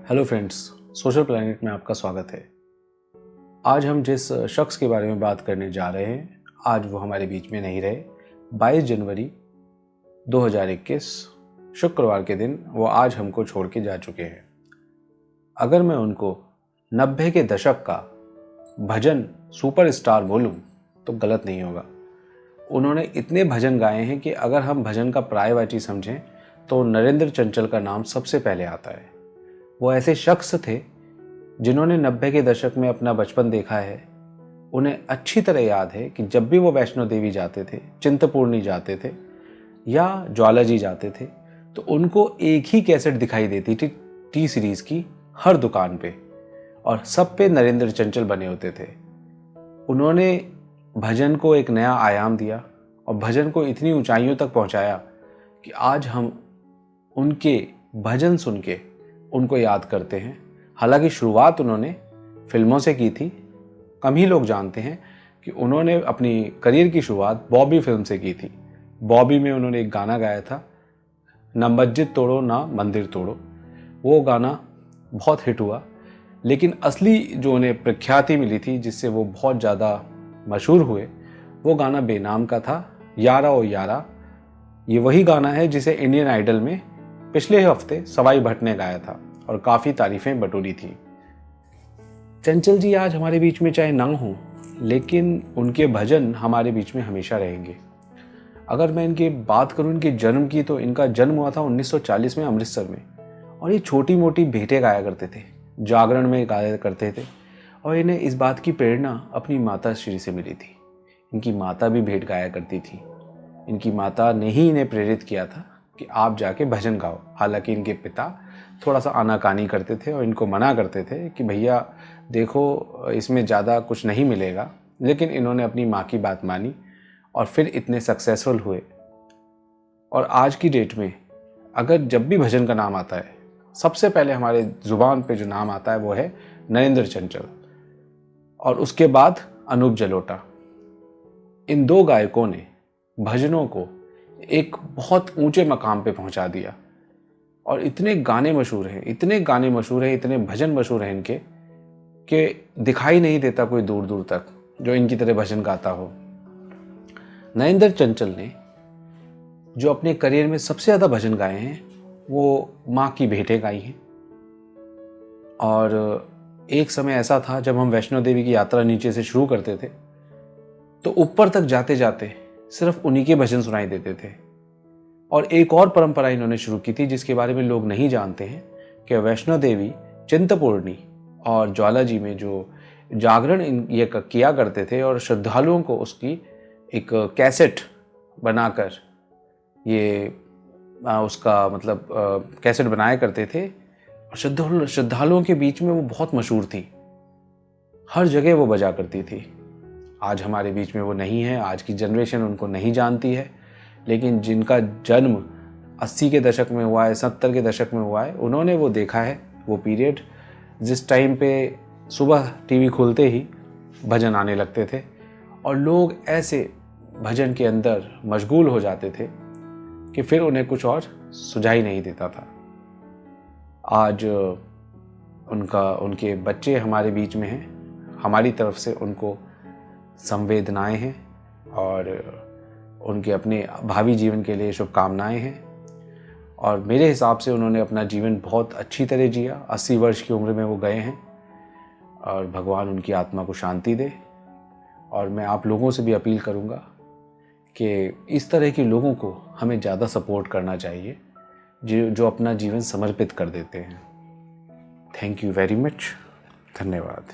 Hello friends, social planet में आपका स्वागत है। आज हम जिस शख्स के बारे में बात करने जा रहे हैं, आज वो हमारे बीच में नहीं रहे। 22 जनवरी 2021 शुक्रवार के दिन वो आज हमको छोड़ के जा चुके हैं। अगर मैं उनको 90 के दशक का भजन सुपरस्टार बोलूं तो गलत नहीं होगा। उन्होंने इतने भजन गाए हैं कि अगर हम भजन का पर्यायवाची समझें तो नरेंद्र चंचल का नाम सबसे पहले आता है। वो ऐसे शख्स थे जिन्होंने 90 के दशक में अपना बचपन देखा है। उन्हें अच्छी तरह याद है कि जब भी वो वैष्णो देवी जाते थे, चिंतपूर्णी जाते थे या ज्वाला जी जाते थे, तो उनको एक ही कैसेट दिखाई देती थी टी सीरीज़ की हर दुकान पे, और सब पे नरेंद्र चंचल बने होते थे। उन्होंने भजन को एक नया आयाम दिया और भजन को इतनी ऊंचाइयों तक पहुंचाया कि आज हम उनके भजन सुन के उनको याद करते हैं। हालांकि शुरुआत उन्होंने फिल्मों से की थी। कम ही लोग जानते हैं कि उन्होंने अपनी करियर की शुरुआत बॉबी फिल्म से की थी। बॉबी में उन्होंने एक गाना गाया था, ना मस्जिद तोड़ो ना मंदिर तोड़ो। वो गाना बहुत हिट हुआ, लेकिन असली जो उन्हें प्रख्याति मिली थी, जिससे वो बहुत ज़्यादा मशहूर हुए, वो गाना बेनाम का था, यारा ओ यारा। ये वही गाना है जिसे इंडियन आइडल में पिछले हफ्ते सवाई भट्ट ने गाया था और काफ़ी तारीफें बटोरी थी। चंचल जी आज हमारे बीच में चाहे ना हों, लेकिन उनके भजन हमारे बीच में हमेशा रहेंगे। अगर मैं इनकी बात करूं इनके जन्म की, तो इनका जन्म हुआ था 1940 में अमृतसर में, और ये छोटी मोटी भेंटें गाया करते थे, जागरण में गाया करते थे, और इन्हें इस बात की प्रेरणा अपनी माता श्री से मिली थी। इनकी माता भी भेंट गाया करती थी। इनकी माता ने ही इन्हें प्रेरित किया था कि आप जाके भजन गाओ। हालांकि इनके पिता थोड़ा सा आनाकानी करते थे और इनको मना करते थे कि भैया देखो, इसमें ज़्यादा कुछ नहीं मिलेगा, लेकिन इन्होंने अपनी माँ की बात मानी और फिर इतने सक्सेसफुल हुए। और आज की डेट में अगर जब भी भजन का नाम आता है, सबसे पहले हमारे ज़ुबान पे जो नाम आता है वो है नरेंद्र चंचल, और उसके बाद अनूप जलोटा। इन दो गायकों ने भजनों को एक बहुत ऊंचे मकाम पे पहुंचा दिया, और इतने गाने मशहूर हैं, इतने गाने मशहूर हैं, इतने भजन मशहूर हैं इनके, कि दिखाई नहीं देता कोई दूर दूर तक जो इनकी तरह भजन गाता हो। नरेंद्र चंचल ने जो अपने करियर में सबसे ज़्यादा भजन गाए हैं वो माँ की भेंटें गाई हैं। और एक समय ऐसा था जब हम वैष्णो देवी की यात्रा नीचे से शुरू करते थे, तो ऊपर तक जाते जाते सिर्फ उन्हीं के भजन सुनाई देते थे। और एक और परंपरा इन्होंने शुरू की थी जिसके बारे में लोग नहीं जानते हैं, कि वैष्णो देवी, चिंतपूर्णी और ज्वाला जी में जो जागरण ये किया करते थे, और श्रद्धालुओं को उसकी एक कैसेट बनाकर ये उसका मतलब कैसेट बनाया करते थे, और श्रद्धालुओं के बीच में वो बहुत मशहूर थी। हर जगह वो बजा करती थी। आज हमारे बीच में वो नहीं है, आज की जनरेशन उनको नहीं जानती है, लेकिन जिनका जन्म 80 के दशक में हुआ है, 70 के दशक में हुआ है, उन्होंने वो देखा है, वो पीरियड जिस टाइम पे सुबह टीवी खुलते ही भजन आने लगते थे और लोग ऐसे भजन के अंदर मशगूल हो जाते थे कि फिर उन्हें कुछ और सुझाई नहीं देता था। आज उनके बच्चे हमारे बीच में हैं। हमारी तरफ से उनको संवेदनाएं हैं और उनके अपने भावी जीवन के लिए शुभकामनाएं हैं। और मेरे हिसाब से उन्होंने अपना जीवन बहुत अच्छी तरह जिया। 80 वर्ष की उम्र में वो गए हैं, और भगवान उनकी आत्मा को शांति दे। और मैं आप लोगों से भी अपील करूंगा कि इस तरह के लोगों को हमें ज़्यादा सपोर्ट करना चाहिए, जो अपना जीवन समर्पित कर देते हैं। Thank you very much. धन्यवाद।